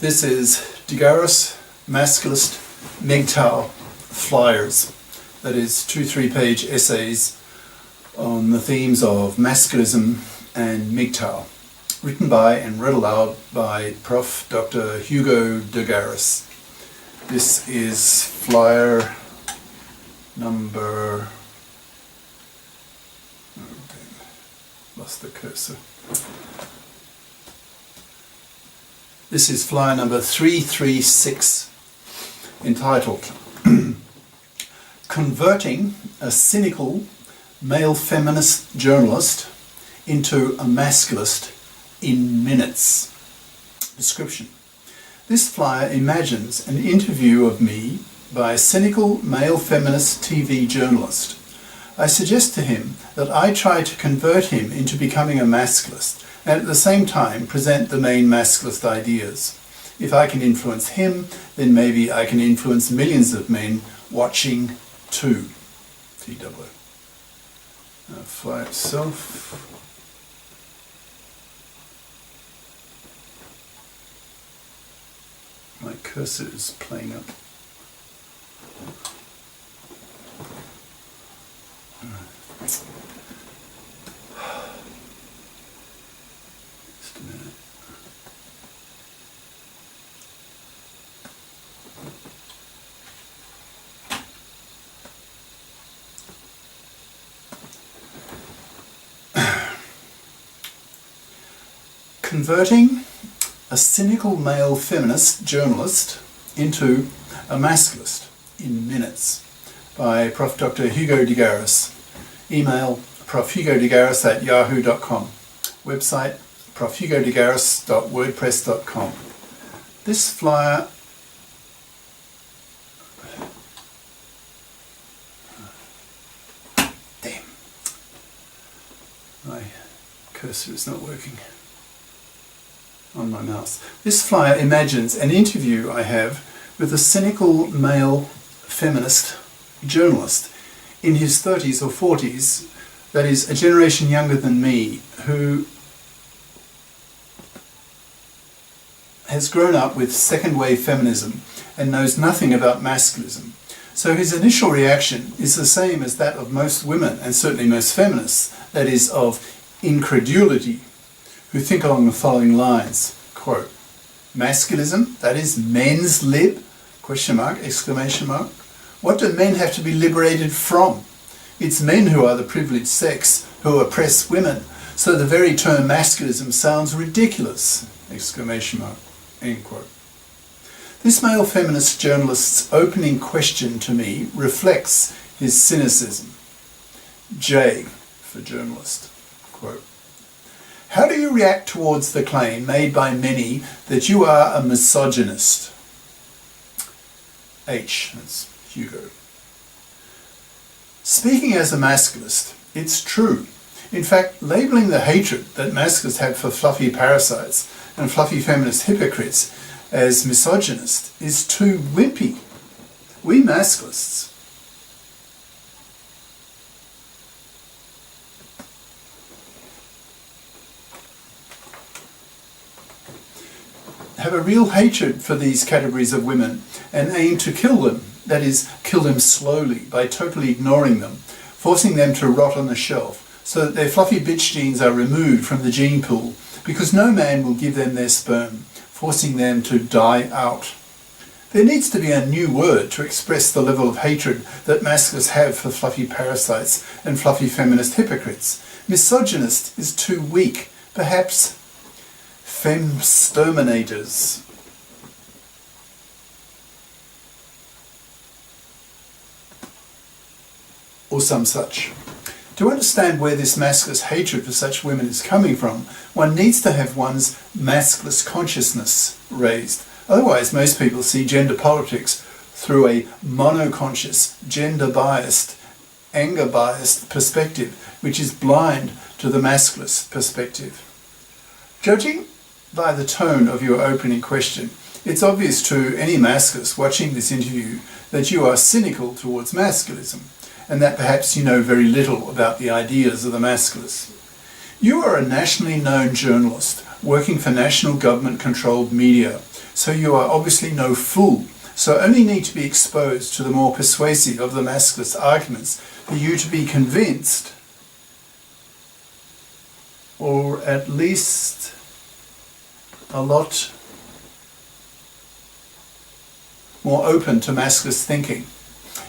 This is Garis, Masculist, MGTOW flyers. That is 2 3-page essays on the themes of Masculism and MGTOW, written by and read aloud by Prof. Dr. Hugo de Garis. This is flyer number... lost the cursor. This is flyer number 336, entitled Converting a Cynical Male Feminist Journalist into a Masculist in Minutes. Description. This flyer imagines an interview of me by a cynical male feminist TV journalist. I suggest to him that I try to convert him into becoming a masculist and at the same time present the main masculist ideas. If I can influence him, then maybe I can influence millions of men watching too. TW. Flyer itself. My cursor is playing up. Just a minute. Converting a cynical male feminist journalist into a masculist in minutes, by Prof. Dr. Hugo de Garis. Email profhugodegaris@yahoo.com. Website profhugodegaris.wordpress.com. This flyer damn, my cursor is not working on my mouse. This flyer imagines an interview I have with a cynical male feminist journalist in his 30s or 40s, that is a generation younger than me, who has grown up with second-wave feminism and knows nothing about masculism. So his initial reaction is the same as that of most women, and certainly most feminists, that is of incredulity, who think along the following lines, quote, "Masculism, that is men's lib, question mark, exclamation mark. What do men have to be liberated from? It's men who are the privileged sex, who oppress women, so the very term masculism sounds ridiculous, exclamation mark," end quote. This male feminist journalist's opening question to me reflects his cynicism. J for journalist, quote, "How do you react towards the claim made by many that you are a misogynist?" H, that's Hugo. "Speaking as a masculist, it's true. In fact, labelling the hatred that masculists have for fluffy parasites and fluffy feminist hypocrites as misogynist is too wimpy. We masculists have a real hatred for these categories of women and aim to kill them, that is, kill them slowly by totally ignoring them, forcing them to rot on the shelf so that their fluffy bitch genes are removed from the gene pool because no man will give them their sperm, forcing them to die out. There needs to be a new word to express the level of hatred that masculists have for fluffy parasites and fluffy feminist hypocrites. Misogynist is too weak, perhaps femsterminators. Or some such. To understand where this masculist hatred for such women is coming from, one needs to have one's masculist consciousness raised. Otherwise, most people see gender politics through a monoconscious, gender-biased, anger-biased perspective, which is blind to the masculist perspective. Judging by the tone of your opening question, it's obvious to any masculist watching this interview that you are cynical towards masculism, and that perhaps you know very little about the ideas of the masculists. You are a nationally known journalist working for national government-controlled media, so you are obviously no fool. So only need to be exposed to the more persuasive of the masculist arguments for you to be convinced, or at least a lot more open to masculist thinking.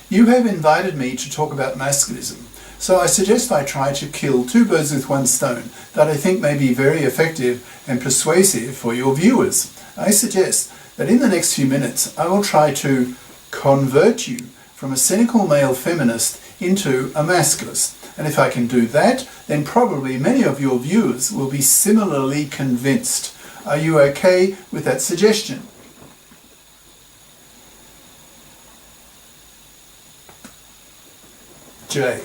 You have invited me to talk about masculism, so I suggest I try to kill two birds with one stone that I think may be very effective and persuasive for your viewers. I suggest that in the next few minutes I will try to convert you from a cynical male feminist into a masculist. And if I can do that, then probably many of your viewers will be similarly convinced. Are you okay with that suggestion? J.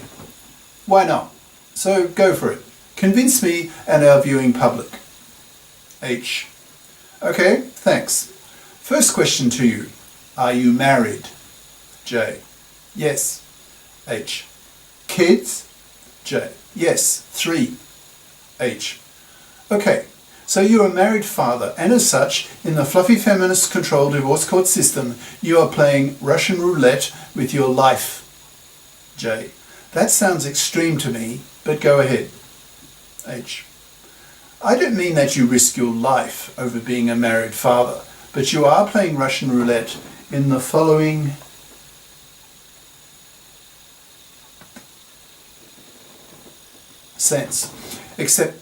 Why not? So go for it. Convince me and our viewing public. H. Okay, thanks. First question to you. Are you married? J. Yes. H. Kids? J. Yes, 3. H. Okay, so you're a married father, and as such, in the fluffy feminist controlled divorce court system, you are playing Russian roulette with your life. J. That sounds extreme to me, but go ahead. H. I don't mean that you risk your life over being a married father, but you are playing Russian roulette in the following sense. Except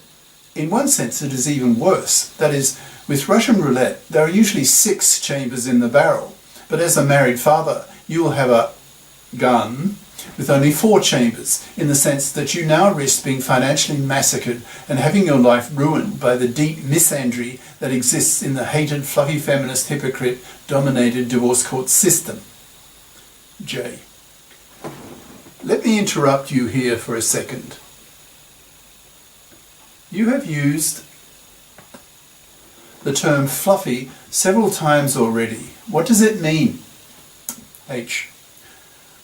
in one sense it is even worse. That is, with Russian roulette there are usually 6 chambers in the barrel, but as a married father you will have a gun with only 4 chambers, in the sense that you now risk being financially massacred and having your life ruined by the deep misandry that exists in the hated fluffy feminist hypocrite dominated divorce court system. J. Let me interrupt you here for a second. You have used the term fluffy several times already. What does it mean? H.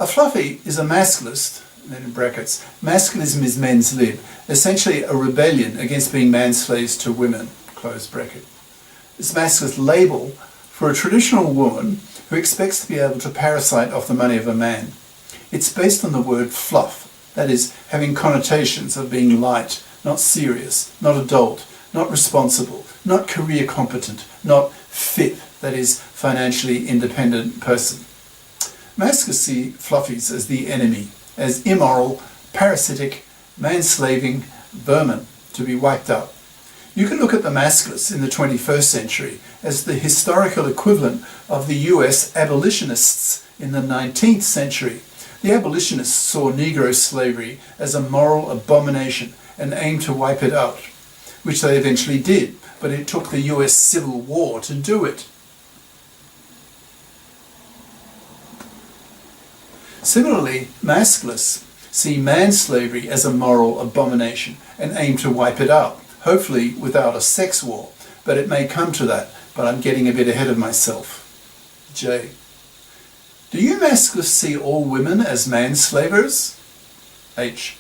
A fluffy is a masculist, then in brackets, masculism is men's lib, essentially a rebellion against being manslaves to women, close bracket. It's masculist label for a traditional woman who expects to be able to parasite off the money of a man. It's based on the word fluff, that is, having connotations of being light, not serious, not adult, not responsible, not career competent, not fit, that is, financially independent person. Masculists see fluffies as the enemy, as immoral, parasitic, manslaving vermin to be wiped out. You can look at the masculists in the 21st century as the historical equivalent of the US abolitionists in the 19th century. The abolitionists saw Negro slavery as a moral abomination and aimed to wipe it out, which they eventually did, but it took the US Civil War to do it. Similarly, masculists see manslavery as a moral abomination and aim to wipe it out, hopefully without a sex war, but it may come to that, but I'm getting a bit ahead of myself. J. Do you masculists see all women as manslavers? H.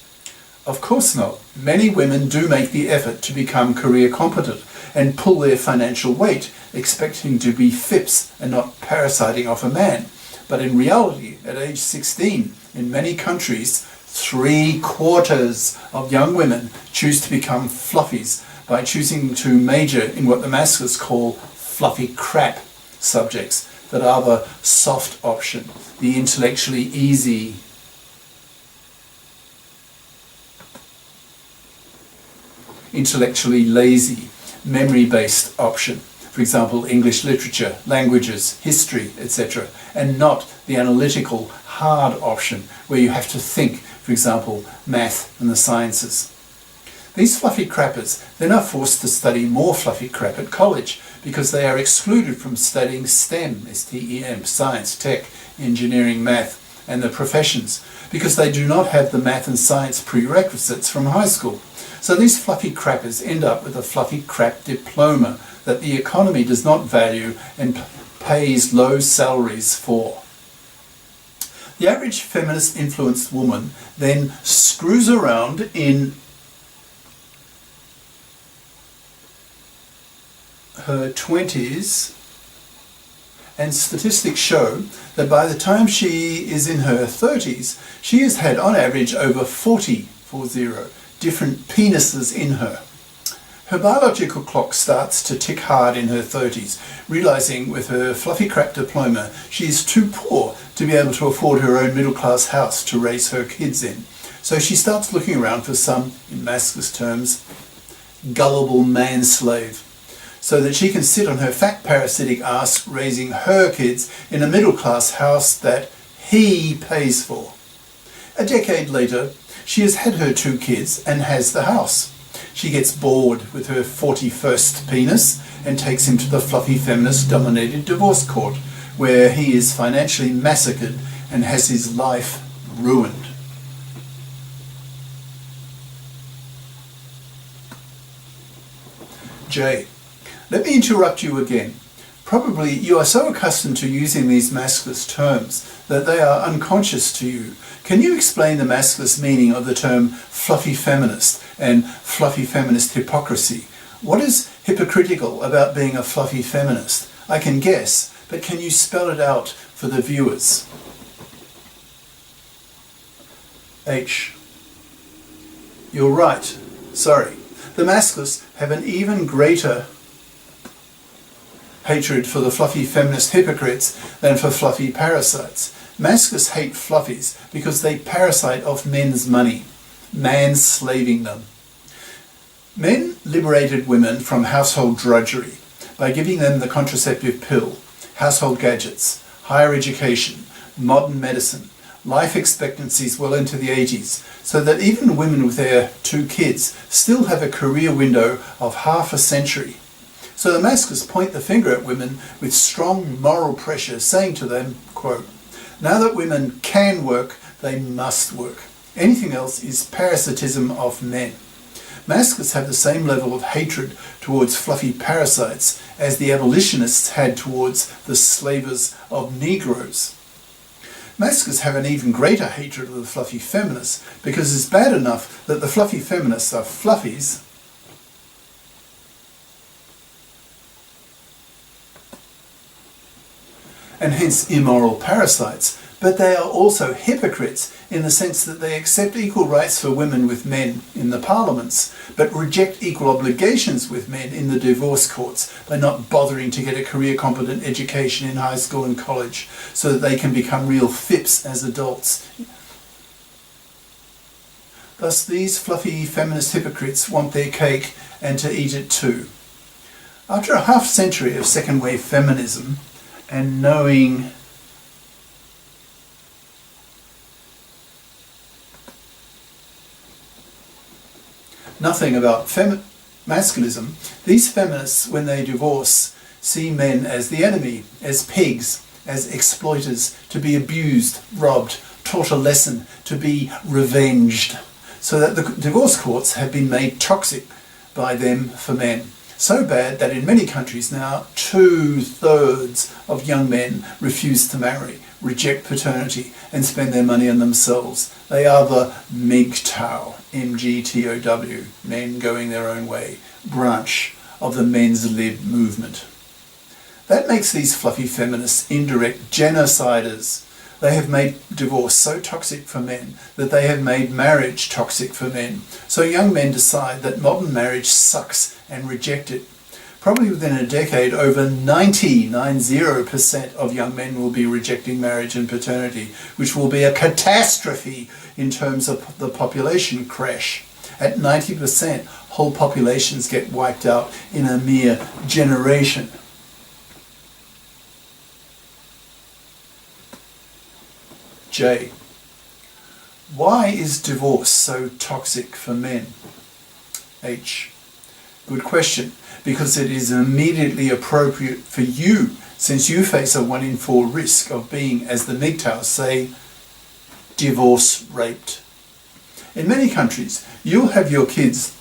Of course not. Many women do make the effort to become career competent and pull their financial weight, expecting to be FIPS and not parasiting off a man. But in reality, at age 16, in many countries, 3/4 of young women choose to become fluffies by choosing to major in what the masculists call fluffy crap subjects that are the soft option, the intellectually easy, intellectually lazy, memory-based option. For example, English literature, languages, history, etc., and not the analytical, hard option where you have to think, for example, math and the sciences. These fluffy crappers then are forced to study more fluffy crap at college because they are excluded from studying STEM, S-T-E-M, science, tech, engineering, math, and the professions, because they do not have the math and science prerequisites from high school. So these fluffy crappers end up with a fluffy crap diploma that the economy does not value and pays low salaries for. The average feminist-influenced woman then screws around in her 20s and statistics show that by the time she is in her 30s, she has had on average over 40 different penises in her. Her biological clock starts to tick hard in her 30s, realising with her fluffy crap diploma she is too poor to be able to afford her own middle-class house to raise her kids in. So she starts looking around for some, in Masculist terms, gullible manslave, so that she can sit on her fat parasitic ass raising her kids in a middle-class house that he pays for. A decade later, she has had her 2 kids and has the house. She gets bored with her 41st penis and takes him to the fluffy feminist-dominated divorce court, where he is financially massacred and has his life ruined. J. Let me interrupt you again. Probably you are so accustomed to using these Masculist terms that they are unconscious to you. Can you explain the Masculist meaning of the term fluffy feminist and fluffy feminist hypocrisy? What is hypocritical about being a fluffy feminist? I can guess, but can you spell it out for the viewers? H. You're right. Sorry. The Masculists have an even greater hatred for the fluffy feminist hypocrites than for fluffy parasites. Masculists hate fluffies because they parasite off men's money, manslaving them. Men liberated women from household drudgery by giving them the contraceptive pill, household gadgets, higher education, modern medicine, life expectancies well into the 80s, so that even women with their 2 kids still have a career window of half a century. So the Masculists point the finger at women with strong moral pressure, saying to them, quote, "Now that women can work, they must work. Anything else is parasitism of men." Masculists have the same level of hatred towards fluffy parasites as the abolitionists had towards the slavers of Negroes. Masculists have an even greater hatred of the fluffy feminists because it's bad enough that the fluffy feminists are fluffies, and hence immoral parasites, but they are also hypocrites in the sense that they accept equal rights for women with men in the parliaments, but reject equal obligations with men in the divorce courts by not bothering to get a career-competent education in high school and college so that they can become real fips as adults. Thus, these fluffy feminist hypocrites want their cake and to eat it too. After a half-century of second-wave feminism, and knowing nothing about masculism, these feminists, when they divorce, see men as the enemy, as pigs, as exploiters, to be abused, robbed, taught a lesson, to be revenged, so that the divorce courts have been made toxic by them for men. So bad that in many countries now 2/3 of young men refuse to marry, reject paternity and spend their money on themselves. They are the MGTOW, MGTOW, men going their own way, branch of the men's lib movement. That makes these fluffy feminists indirect genociders. They have made divorce so toxic for men that they have made marriage toxic for men. So young men decide that modern marriage sucks and reject it. Probably within a decade, over 90% of young men will be rejecting marriage and paternity, which will be a catastrophe in terms of the population crash. At 90%, whole populations get wiped out in a mere generation. J. Why is divorce so toxic for men? H. Good question, because it is immediately appropriate for you, since you face a 1 in 4 risk of being, as the MGTOW say, divorce raped. In many countries, you'll have your kids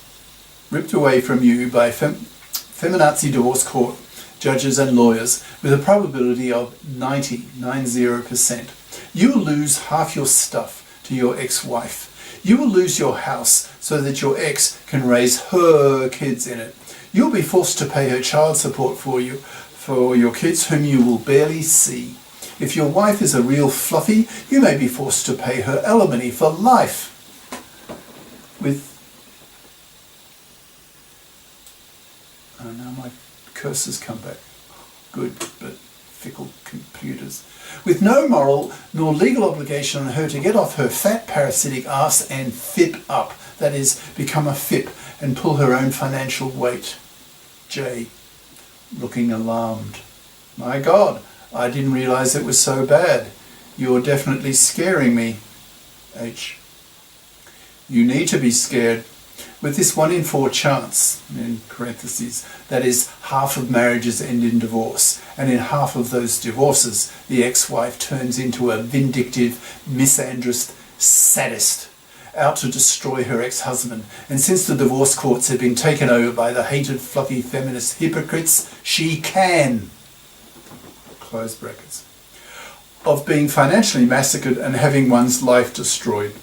ripped away from you by feminazi divorce court judges and lawyers with a probability of 90%. You will lose half your stuff to your ex-wife. You will lose your house so that your ex can raise her kids in it. You'll be forced to pay her child support for you for your kids whom you will barely see. If your wife is a real fluffy, you may be forced to pay her alimony for life. Oh, now my cursor's come back. Good, but fickle computers. With no moral nor legal obligation on her to get off her fat parasitic arse and fip up. That is, become a fip and pull her own financial weight. J. Looking alarmed. My God, I didn't realise it was so bad. You're definitely scaring me. H. You need to be scared. With this 1 in 4 chance, in parentheses, that is, half of marriages end in divorce, and in half of those divorces, the ex-wife turns into a vindictive, misandrist sadist, out to destroy her ex-husband. And since the divorce courts have been taken over by the hated, fluffy feminist hypocrites, she can, close brackets, of being financially massacred and having one's life destroyed.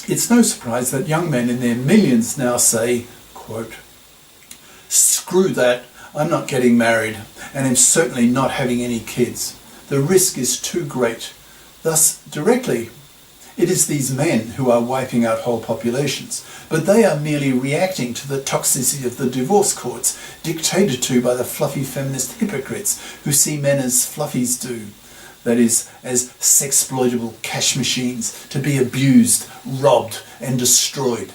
It's no surprise that young men in their millions now say, quote, "Screw that, I'm not getting married, and am certainly not having any kids. The risk is too great." Thus, directly, it is these men who are wiping out whole populations, but they are merely reacting to the toxicity of the divorce courts, dictated to by the fluffy feminist hypocrites who see men as fluffies do. That is, as sexploitable cash machines to be abused, robbed and destroyed.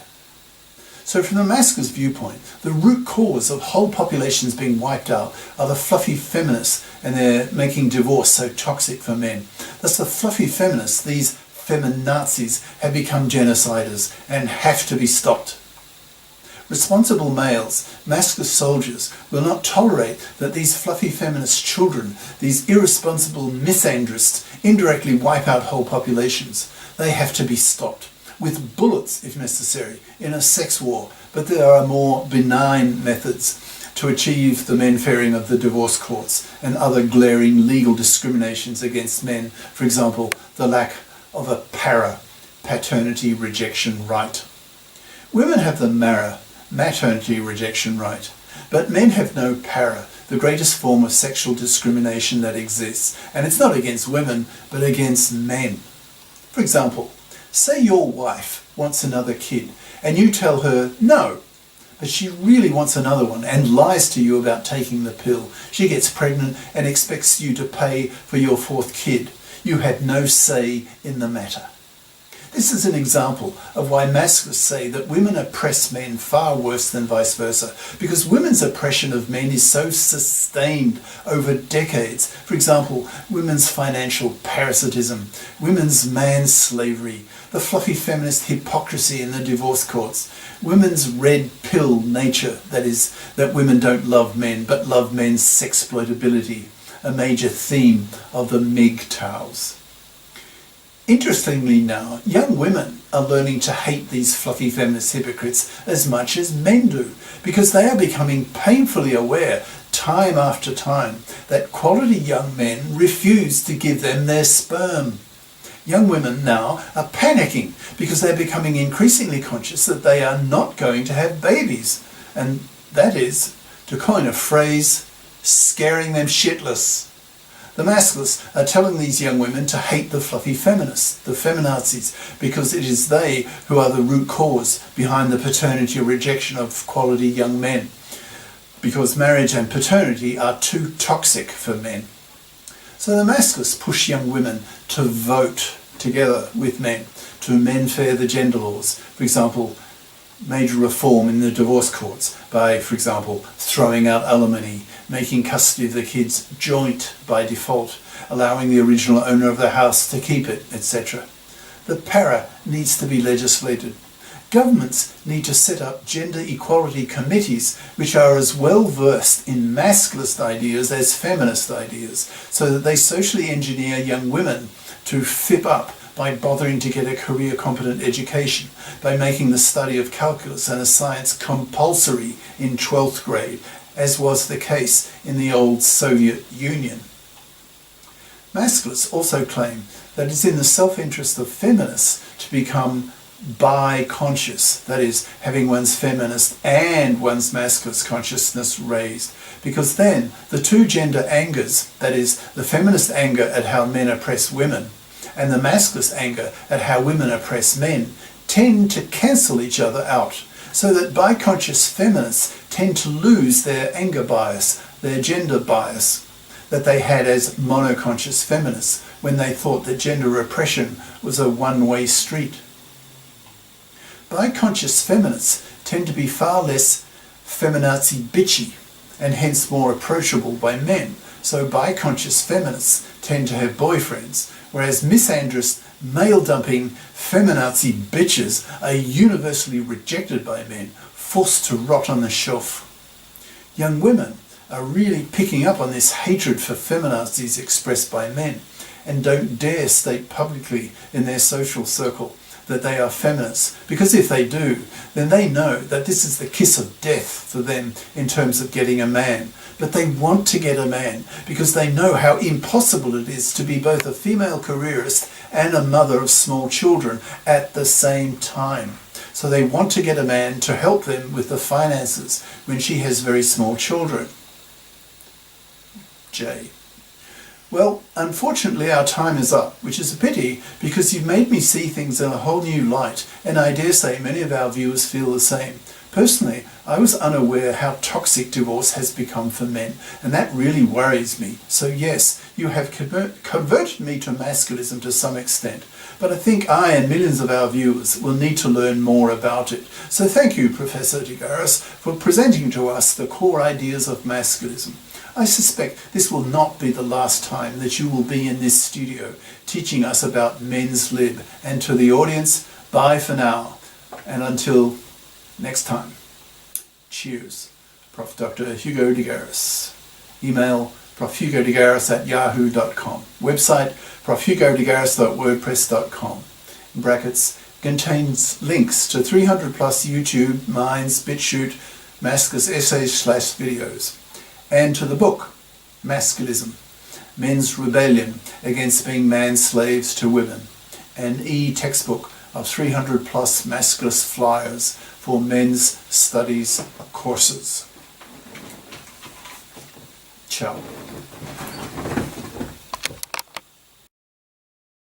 So from the masculist viewpoint, the root cause of whole populations being wiped out are the fluffy feminists, and they're making divorce so toxic for men. Thus the fluffy feminists, these feminazis, have become genociders and have to be stopped. Responsible males, masculist soldiers, will not tolerate that these fluffy feminist children, these irresponsible misandrists, indirectly wipe out whole populations. They have to be stopped, with bullets if necessary, in a sex war, but there are more benign methods to achieve the men-fairing of the divorce courts and other glaring legal discriminations against men, for example, the lack of a paternity rejection right. Women have the maternity rejection right, but men have no the greatest form of sexual discrimination that exists, and it's not against women, but against men. For example, say your wife wants another kid, and you tell her no, but she really wants another one and lies to you about taking the pill. She gets pregnant and expects you to pay for your 4th kid. You had no say in the matter. This is an example of why masculists say that women oppress men far worse than vice versa, because women's oppression of men is so sustained over decades. For example, women's financial parasitism, women's man-slavery, the fluffy feminist hypocrisy in the divorce courts, women's red pill nature, that is, that women don't love men but love men's sexploitability, a major theme of the MGTOWs. Interestingly now, young women are learning to hate these fluffy feminist hypocrites as much as men do, because they are becoming painfully aware, time after time, that quality young men refuse to give them their sperm. Young women now are panicking because they're becoming increasingly conscious that they are not going to have babies, and that is, to coin a phrase, scaring them shitless. The masculists are telling these young women to hate the fluffy feminists, the feminazis, because it is they who are the root cause behind the paternity rejection of quality young men, because marriage and paternity are too toxic for men. So the masculists push young women to vote together with men, to men-fair the gender laws. For example, major reform in the divorce courts by, for example, throwing out alimony, making custody of the kids joint by default, allowing the original owner of the house to keep it, etc. The para needs to be legislated. Governments need to set up gender equality committees which are as well versed in masculist ideas as feminist ideas, so that they socially engineer young women to fip up by bothering to get a career-competent education, by making the study of calculus and a science compulsory in 12th grade, as was the case in the old Soviet Union. Masculists also claim that it's in the self-interest of feminists to become bi-conscious, that is, having one's feminist and one's masculist consciousness raised. Because then the two gender angers, that is, the feminist anger at how men oppress women and the masculist anger at how women oppress men, tend to cancel each other out, so that bi-conscious feminists tend to lose their anger bias, their gender bias, that they had as monoconscious feminists when they thought that gender oppression was a one-way street. Bi-conscious feminists tend to be far less feminazi bitchy and hence more approachable by men. So bi-conscious feminists tend to have boyfriends, whereas misandrist, male-dumping feminazi bitches are universally rejected by men, forced to rot on the shelf. Young women are really picking up on this hatred for feminazis expressed by men and don't dare state publicly in their social circle that they are feminists, because if they do, then they know that this is the kiss of death for them in terms of getting a man. But they want to get a man because they know how impossible it is to be both a female careerist and a mother of small children at the same time. So they want to get a man to help them with the finances when she has very small children. J. Well, unfortunately our time is up, which is a pity because you've made me see things in a whole new light, and I dare say many of our viewers feel the same. Personally, I was unaware how toxic divorce has become for men, and that really worries me. So yes, you have converted me to masculism to some extent, but I think I and millions of our viewers will need to learn more about it. So thank you, Professor de Garis, for presenting to us the core ideas of masculism. I suspect this will not be the last time that you will be in this studio teaching us about men's lib. And to the audience, bye for now. And until next time, cheers. Prof. Dr. Hugo de Garis. Email profhugodegaris@yahoo.com. Website profhugodegaris.wordpress.com. In brackets, contains links to 300 plus YouTube, Minds, BitChute, Masculist essays/videos. And to the book, Masculism, Men's Rebellion Against Being Man-Slaves to Women, an e-textbook of 300 plus masculist flyers for men's studies courses. Ciao.